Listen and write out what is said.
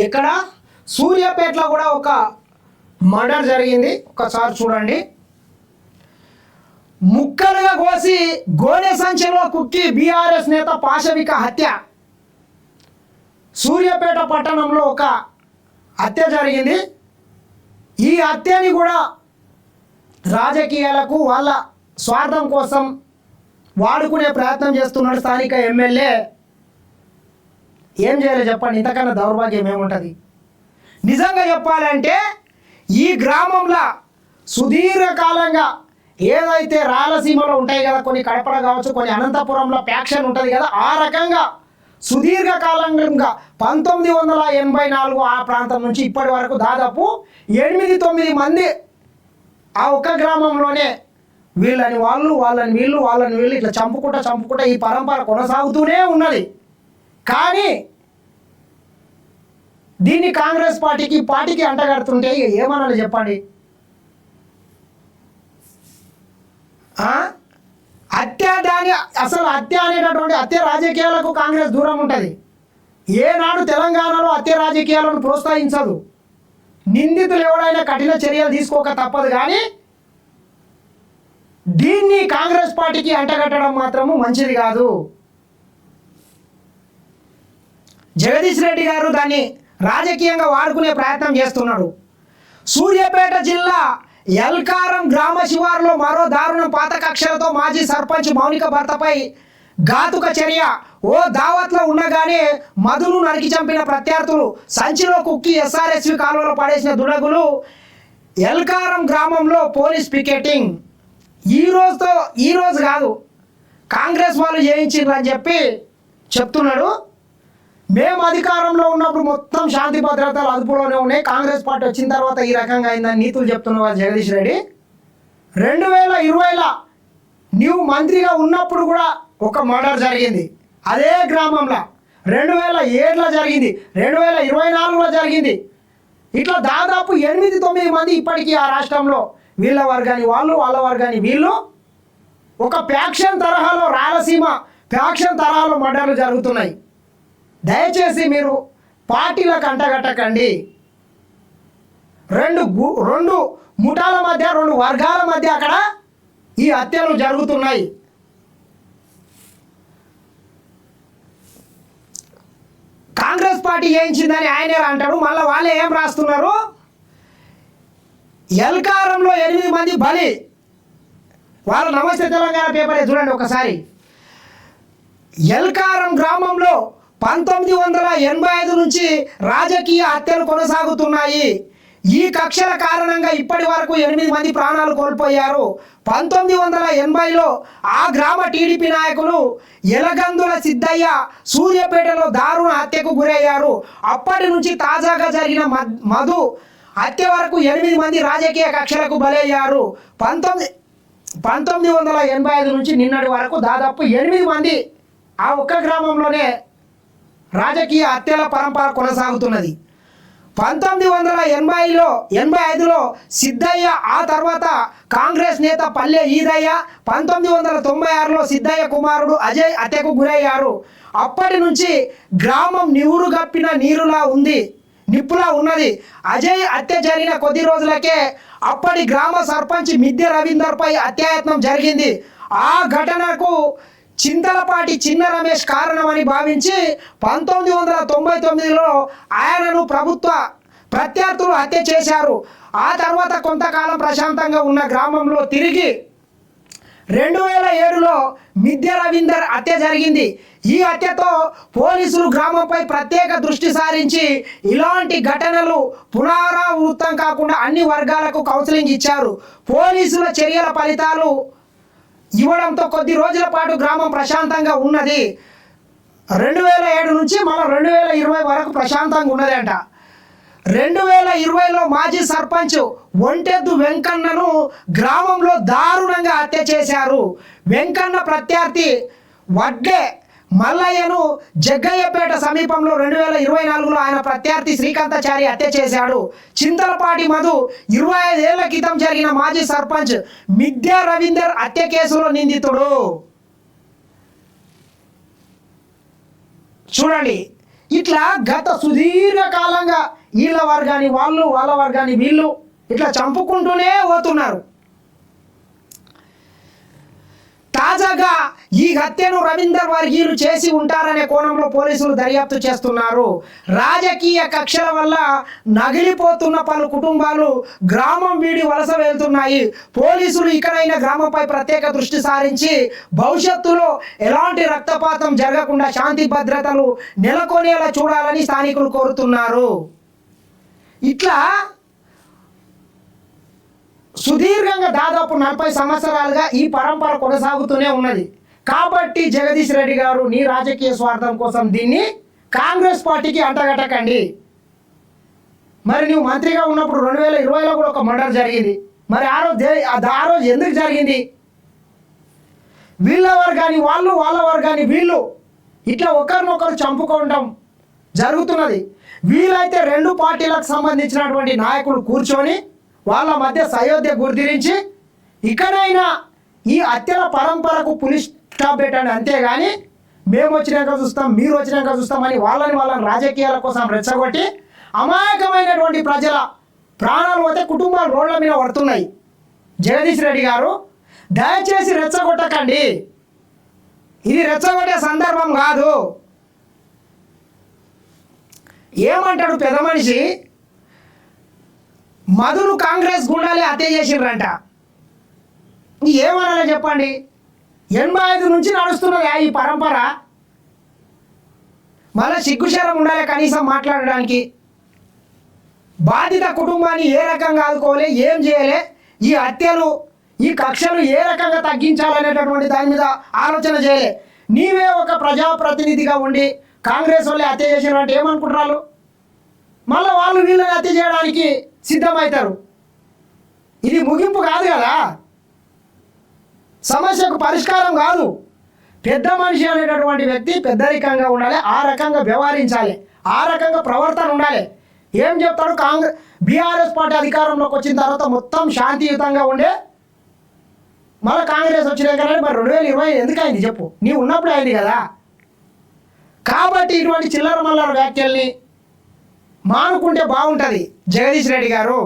ఇక్కడ సూర్యాపేటలో కూడా ఒక మర్డర్ జరిగింది. ఒకసారి చూడండి. ముక్కలుగా కోసి గోనె సంచిలో కుక్కి బీఆర్ఎస్ నేత పాశవిక హత్య. సూర్యాపేట పట్టణంలో ఒక హత్య జరిగింది. ఈ హత్యని కూడా రాజకీయాలకు వాళ్ళ స్వార్థం కోసం వాడుకునే ప్రయత్నం చేస్తున్నాడు స్థానిక ఎమ్మెల్యే. ఏం చేయాలి చెప్పండి, ఇంతకన్నా దౌర్భాగ్యం ఏముంటుంది? నిజంగా చెప్పాలంటే ఈ గ్రామంలో సుదీర్ఘకాలంగా ఏదైతే రాయలసీమలో ఉంటాయి కదా, కొన్ని కడపలో కావచ్చు, కొన్ని అనంతపురంలో ప్యాక్షన్ ఉంటుంది కదా, ఆ రకంగా సుదీర్ఘకాలంగా 1984 ఆ ప్రాంతం నుంచి ఇప్పటి వరకు దాదాపు 8-9 మంది ఆ ఒక్క గ్రామంలోనే వీళ్ళని వాళ్ళు, వాళ్ళని వీళ్ళు, వాళ్ళని వీళ్ళు ఇట్లా చంపుకుంటా ఈ పరంపర కొనసాగుతూనే ఉన్నది. కానీ దీన్ని కాంగ్రెస్ పార్టీకి అంటగడుతుంటే ఏమనాలి చెప్పండి? అసలు హత్య అనేటటువంటి హత్య రాజకీయాలకు కాంగ్రెస్ దూరం ఉంటుంది. ఏనాడు తెలంగాణలో హత్య రాజకీయాలను ప్రోత్సహించదు. నిందితులు ఎవరైనా కఠిన చర్యలు తీసుకోక తప్పదు. కానీ దీన్ని కాంగ్రెస్ పార్టీకి అంటగట్టడం మాత్రము మంచిది కాదు. జగదీష్ రెడ్డి గారు దాన్ని రాజకీయంగా వాడుకునే ప్రయత్నం చేస్తున్నాడు. సూర్యాపేట జిల్లా ఎల్కారం గ్రామ శివారులో మరో దారుణం. పాత కక్షలతో మాజీ సర్పంచ్ మౌనిక భర్తపై ఘాతుక చర్య. ఓ దావత్లో ఉండగానే మధును నరికి చంపిన ప్రత్యర్థులు. సంచిలో కుక్కి ఎస్ఆర్ఎస్వి కాలువలో పడేసిన దుడగులు. ఎల్కారం గ్రామంలో పోలీస్ పికెటింగ్. ఈ రోజు కాదు, కాంగ్రెస్ వాళ్ళు చేయించారు అని చెప్పి చెప్తున్నాడు. మేము అధికారంలో ఉన్నప్పుడు మొత్తం శాంతి భద్రతలు అదుపులోనే ఉన్నాయి. కాంగ్రెస్ పార్టీ వచ్చిన తర్వాత ఈ రకంగా అయిందని నీతులు చెప్తున్నారు జగదీష్ రెడ్డి. 2020లో నీవు మంత్రిగా ఉన్నప్పుడు కూడా ఒక మర్డర్ జరిగింది అదే గ్రామంలో. 2007లో జరిగింది, 2024లో జరిగింది. ఇట్లా దాదాపు 8-9 మంది ఇప్పటికీ ఆ రాష్ట్రంలో వీళ్ళ వర్గాన్ని వాళ్ళు, వాళ్ళ వర్గాన్ని వీళ్ళు, ఒక ప్యాక్షన్ తరహాలో రాయలసీమ ప్యాక్షన్ తరహాలో మర్డర్లు జరుగుతున్నాయి. దయచేసి మీరు పార్టీలకు అంటగట్టకండి. రెండు ముఠాల మధ్య, 2 వర్గాల మధ్య అక్కడ ఈ హత్యలు జరుగుతున్నాయి. కాంగ్రెస్ పార్టీ చేయించిందని ఆయనే అంటాడు. మళ్ళీ వాళ్ళే ఏం రాస్తున్నారు? ఎల్కారంలో 8 మంది బలి. వాళ్ళు నమస్తే తెలంగాణ పేపరే చూడండి ఒకసారి. ఎల్కారం గ్రామంలో 1985 నుంచి రాజకీయ హత్యలు కొనసాగుతున్నాయి. ఈ కక్షల కారణంగా ఇప్పటి వరకు 8 మంది ప్రాణాలు కోల్పోయారు. 1980లో ఆ గ్రామ టీడీపీ నాయకులు ఎలగందుల సిద్ధయ్య సూర్యాపేటలో దారుణ హత్యకు గురయ్యారు. అప్పటి నుంచి తాజాగా జరిగిన మధు హత్య వరకు 8 మంది రాజకీయ కక్షలకు బలయ్యారు. 1985 నుంచి నిన్నటి వరకు దాదాపు 8 మంది ఆ ఒక్క గ్రామంలోనే రాజకీయ హత్యల పరంపర కొనసాగుతున్నది. 1985లో సిద్ధయ్య, ఆ తర్వాత కాంగ్రెస్ నేత పల్లె ఈదయ్య, 1996లో సిద్ధయ్య కుమారుడు అజయ్ హత్యకు గురయ్యారు. అప్పటి నుంచి గ్రామం నివురుగప్పిన నిప్పులా ఉన్నది. అజయ్ హత్య జరిగిన కొద్ది రోజులకే అప్పటి గ్రామ సర్పంచ్ మిద్దె రవీందర్పై హత్యాయత్నం జరిగింది. ఆ ఘటనకు చింతలపాటి చిన్న రమేష్ కారణమని భావించి 1999లో ఆయనను ప్రభుత్వ ప్రత్యర్థులు హత్య చేశారు. ఆ తర్వాత కొంతకాలం ప్రశాంతంగా ఉన్న గ్రామంలో తిరిగి 2007లో మిద్దె రవీందర్ హత్య జరిగింది. ఈ హత్యతో పోలీసులు గ్రామంపై ప్రత్యేక దృష్టి సారించి ఇలాంటి ఘటనలు పునరావృతం కాకుండా అన్ని వర్గాలకు కౌన్సిలింగ్ ఇచ్చారు. పోలీసుల చర్యల ఫలితాలు ఇవ్వడంతో కొద్ది రోజుల పాటు గ్రామం ప్రశాంతంగా ఉన్నది. 2007 నుంచి మళ్ళీ 2020 వరకు ప్రశాంతంగా ఉన్నది అంట. 2020లో మాజీ సర్పంచ్ ఒంటెద్దు వెంకన్నను గ్రామంలో దారుణంగా హత్య చేశారు. వెంకన్న ప్రత్యర్థి వడ్డే మల్లయ్యను జగ్గయ్యపేట సమీపంలో 2024లో ఆయన ప్రత్యర్థి శ్రీకాంతాచారి హత్య చేశాడు. చింతలపాటి మధు 25 ఏళ్ల క్రితం జరిగిన మాజీ సర్పంచ్ మిద్దె రవీందర్ హత్య కేసులో నిందితుడు. చూడండి, ఇట్లా గత సుదీర్ఘకాలంగా వీళ్ళ వర్గాన్ని వాళ్ళు వాళ్ళ వర్గాన్ని వీళ్ళు ఇట్లా చంపుకుంటూనే పోతున్నారు. తాజాగా ఈ హత్యను రవీందర్ వర్గీయులు చేసి ఉంటారనే కోణంలో పోలీసులు దర్యాప్తు చేస్తున్నారు. రాజకీయ కక్షల వల్ల నగిలిపోతున్న పలు కుటుంబాలు గ్రామం వీడి వలస వెళ్తున్నాయి. పోలీసులు ఇకనైనా గ్రామంపై ప్రత్యేక దృష్టి సారించి భవిష్యత్తులో ఎలాంటి రక్తపాతం జరగకుండా శాంతి భద్రతలు నెలకొనేలా చూడాలని స్థానికులు కోరుతున్నారు. ఇట్లా సుదీర్ఘంగా దాదాపు 40 సంవత్సరాలుగా ఈ పరంపర కొనసాగుతూనే ఉన్నది. కాబట్టి జగదీష్ రెడ్డి గారు నీ రాజకీయ స్వార్థం కోసం దీన్ని కాంగ్రెస్ పార్టీకి అంటగట్టకండి. మరి నువ్వు మంత్రిగా ఉన్నప్పుడు 2020లో కూడా ఒక మర్డర్ జరిగింది. మరి ఆ రోజు ఎందుకు జరిగింది? వీళ్ళ వర్గాన్ని వాళ్ళు వాళ్ళ వర్గాన్ని వీళ్ళు ఇట్లా ఒకరినొకరు చంపుకోవడం జరుగుతున్నది. వీలైతే 2 పార్టీలకు సంబంధించినటువంటి నాయకులు కూర్చొని వాళ్ళ మధ్య సయోధ్య గుర్తించి ఇకనైనా ఈ హత్యల పరంపరకు పులిస్ స్టాప్ పెట్టండి. అంతేగాని మేము వచ్చినాక చూస్తాం మీరు వచ్చినాక చూస్తామని వాళ్ళని రాజకీయాల కోసం రెచ్చగొట్టి అమాయకమైనటువంటి ప్రజల ప్రాణాలు పోతే కుటుంబాలు రోడ్ల మీద పడుతున్నాయి. జగదీష్ రెడ్డి గారు దయచేసి రెచ్చగొట్టకండి. ఇది రెచ్చగొట్టే సందర్భం కాదు. ఏమంటాడు పెద్ద మనిషి, మధును కాంగ్రెస్ గుండాలే హత్య చేసిండ్రంట. ఏమనాలో చెప్పండి? 85 నుంచి నడుస్తున్నది ఈ పరంపర. మళ్ళీ సిగ్గుశరం ఉండాలి కనీసం మాట్లాడడానికి. బాధిత కుటుంబాన్ని ఏ రకంగా ఆదుకోవాలి, ఏం చేయాలి, ఈ హత్యలు ఈ కక్షలు ఏ రకంగా తగ్గించాలనేటటువంటి దాని మీద ఆలోచన చేయలే. నీవే ఒక ప్రజాప్రతినిధిగా ఉండి కాంగ్రెస్ వాళ్ళే హత్య చేసినారంటే ఏమనుకుంటున్నారు? మళ్ళీ వాళ్ళు వీళ్ళని హత్య చేయడానికి సిద్ధమవుతారు. ఇది ముగింపు కాదు కదా, సమస్యకు పరిష్కారం కాదు. పెద్ద మనిషి అనేటటువంటి వ్యక్తి పెద్దరికంగా ఉండాలి, ఆ రకంగా వ్యవహరించాలి, ఆ రకంగా ప్రవర్తన ఉండాలి. ఏం చెప్తాడు? బీఆర్ఎస్ పార్టీ అధికారంలోకి వచ్చిన తర్వాత మొత్తం శాంతియుతంగా ఉండే మళ్ళీ కాంగ్రెస్ వచ్చినాక మరి 2020 ఎందుకు అయింది చెప్పు? నీవు ఉన్నప్పుడు అయింది కదా. కాబట్టి ఇటువంటి చిల్లర మల్లర వ్యాఖ్యల్ని మానుకుంటే బాగుంటుంది జగదీష్ రెడ్డి గారు.